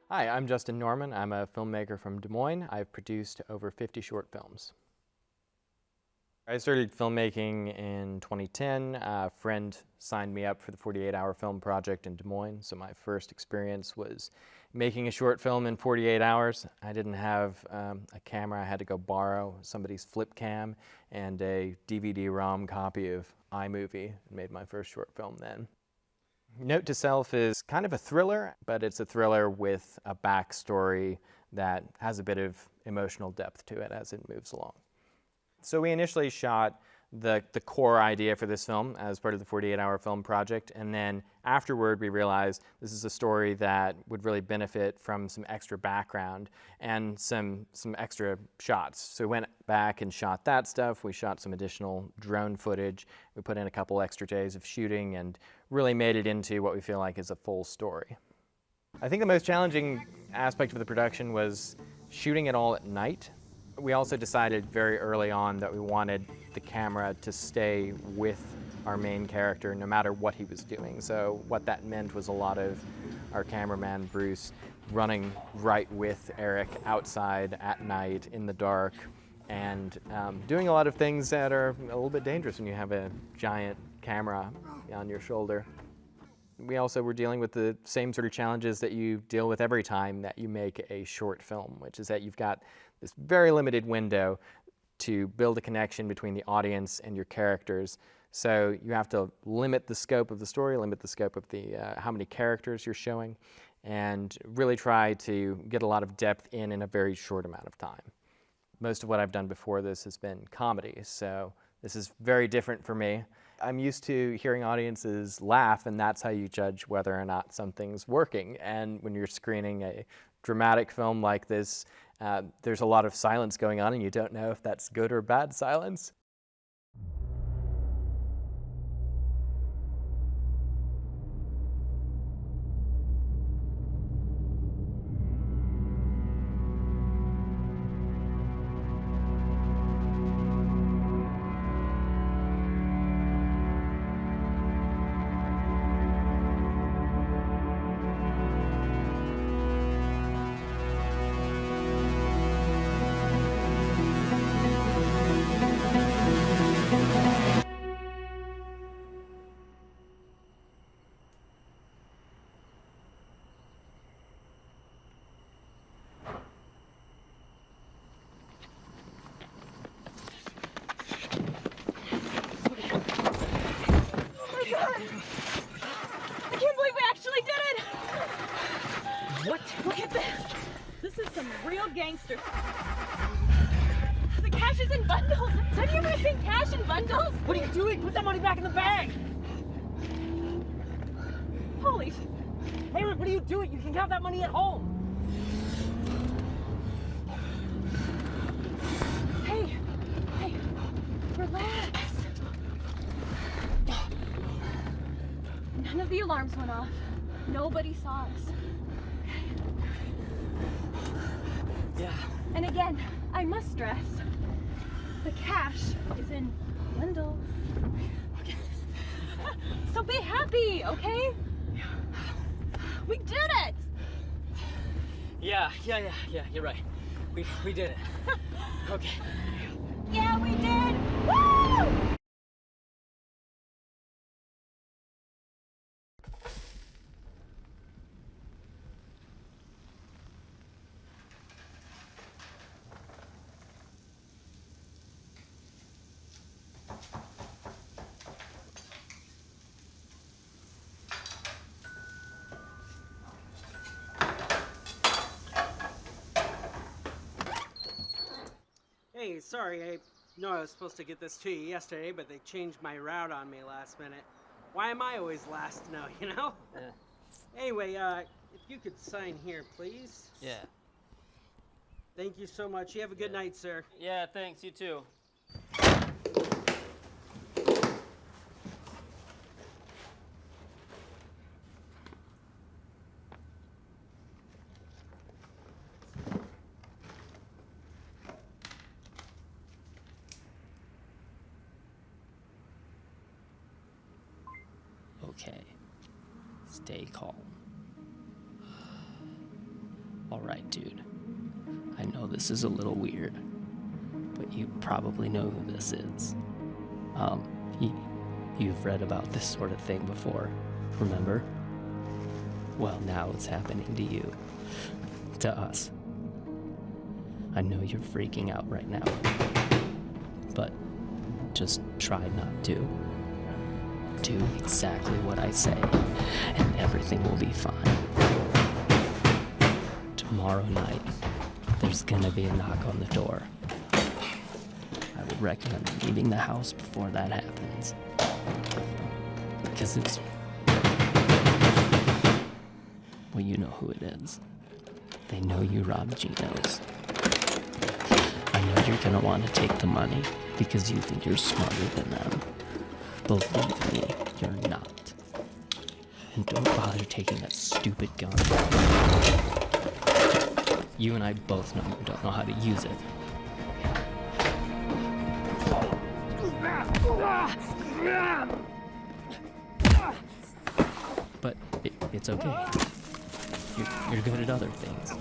Hi, I'm Justin Norman. I'm a filmmaker from Des Moines. I've produced over 50 short films. I started filmmaking in 2010. A friend signed me up for the 48-hour film project in Des Moines, so my first experience was making a short film in 48 hours. I didn't have a camera. I had to go borrow somebody's flip cam and a DVD-ROM copy of iMovie and made my first short film then. Note to Self is kind of a thriller, but it's a thriller with a backstory that has a bit of emotional depth to it as it moves along. So we initially shot the core idea for this film as part of the 48-hour film project, and then afterward we realized this is a story that would really benefit from some extra background and some extra shots. So we went back and shot that stuff. We shot some additional drone footage. We put in a couple extra days of shooting and really made it into what we feel like is a full story. I think the most challenging aspect of the production was shooting it all at night. We also decided very early on that we wanted the camera to stay with our main character no matter what he was doing. So what that meant was a lot of our cameraman, Bruce, running right with Eric outside at night in the dark and doing a lot of things that are a little bit dangerous when you have a giant camera on your shoulder. We also were dealing with the same sort of challenges that you deal with every time that you make a short film, which is that you've got this very limited window to build a connection between the audience and your characters. So you have to limit the scope of the story, limit the scope of the how many characters you're showing, and really try to get a lot of depth in a very short amount of time. Most of what I've done before this has been comedy, so this is very different for me. I'm used to hearing audiences laugh, and that's how you judge whether or not something's working. And when you're screening a dramatic film like this, there's a lot of silence going on, and you don't know if that's good or bad silence. I can't believe we actually did it! What? Look at this! This is some real gangster. The cash is in bundles! Have you ever seen cash in bundles? What are you doing? Put that money back in the bag! Holy... Hey, look, what are you doing? You can have that money at home! Hey, relax. None of the alarms went off. Nobody saw us. Yeah. And again, I must stress, the cash is in bundles. Okay. So be happy, okay? We did it! Yeah, you're right. We did it. Okay. Yeah, we did! Woo! Hey, sorry, I know I was supposed to get this to you yesterday, but they changed my route on me last minute. Why am I always last to know, you know? Anyway, if you could sign here, please. Yeah. Thank you so much. You have a good night, sir. Yeah, thanks. You too. Okay. Stay calm. Alright, dude. I know this is a little weird, but you probably know who this is. You've read about this sort of thing before, remember? Well, now it's happening to you. To us. I know you're freaking out right now, but just try not to. Do exactly what I say, and everything will be fine. Tomorrow night, there's gonna be a knock on the door. I would recommend leaving the house before that happens. Because it's... well, you know who it is. They know you robbed Gino's. I know you're gonna want to take the money because you think you're smarter than them. Believe me, you're not. And don't bother taking that stupid gun. You and I both know you don't know how to use it. But it's okay. You're good at other things.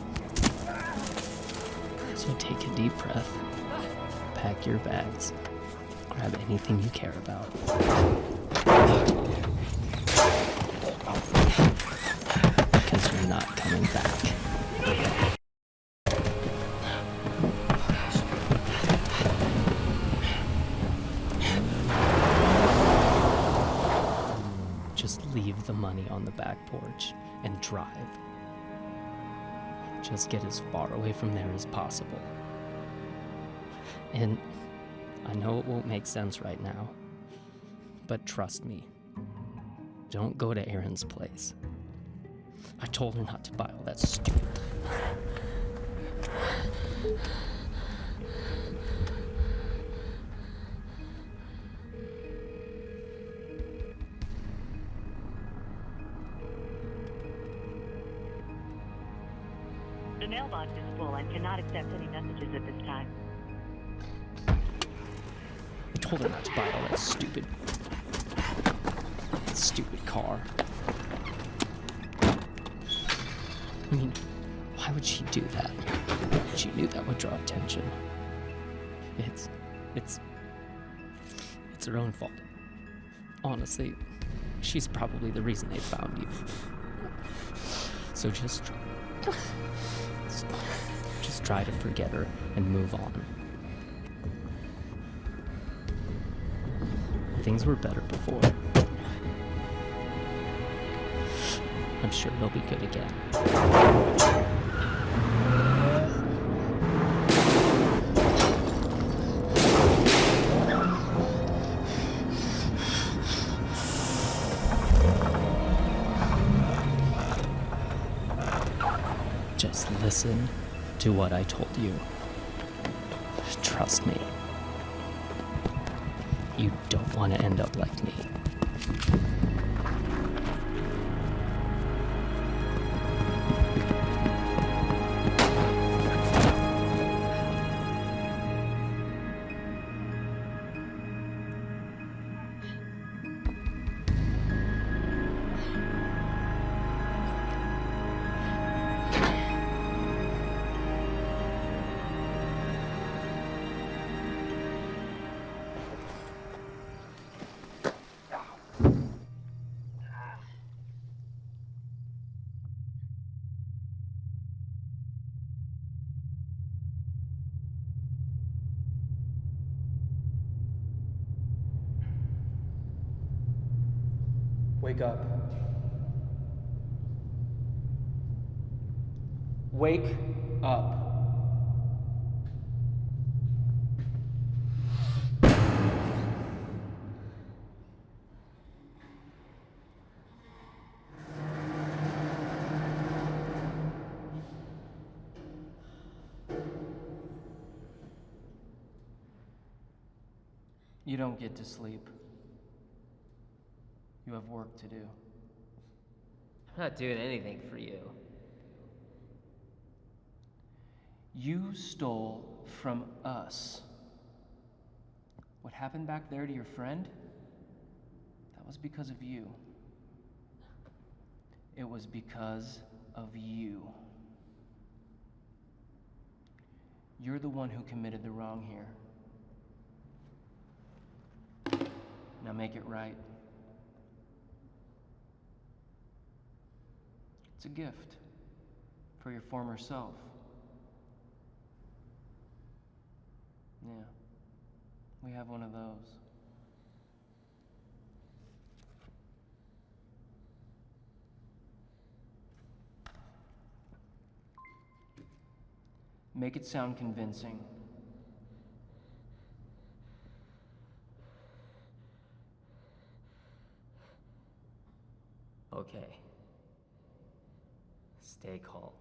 So take a deep breath, pack your bags, grab anything you care about. Because you're not coming back. Just leave the money on the back porch and drive. Just get as far away from there as possible. And I know it won't make sense right now, but trust me, don't go to Erin's place. I told her not to buy all that stupid. The mailbox is full and cannot accept any messages at this time. I told her not to buy all that stupid car. I mean, why would she do that? She knew that would draw attention. It's her own fault. Honestly, she's probably the reason they found you. So just try to forget her and move on. Things were better before. I'm sure they'll be good again. Just listen to what I told you. Trust me. You don't want to end up like me. Wake up. Wake up. You don't get to sleep. You have work to do. I'm not doing anything for you. You stole from us. What happened back there to your friend? That was because of you. It was because of you. You're the one who committed the wrong here. Now make it right. It's a gift for your former self. Yeah, we have one of those. Make it sound convincing. Okay. Stay calm.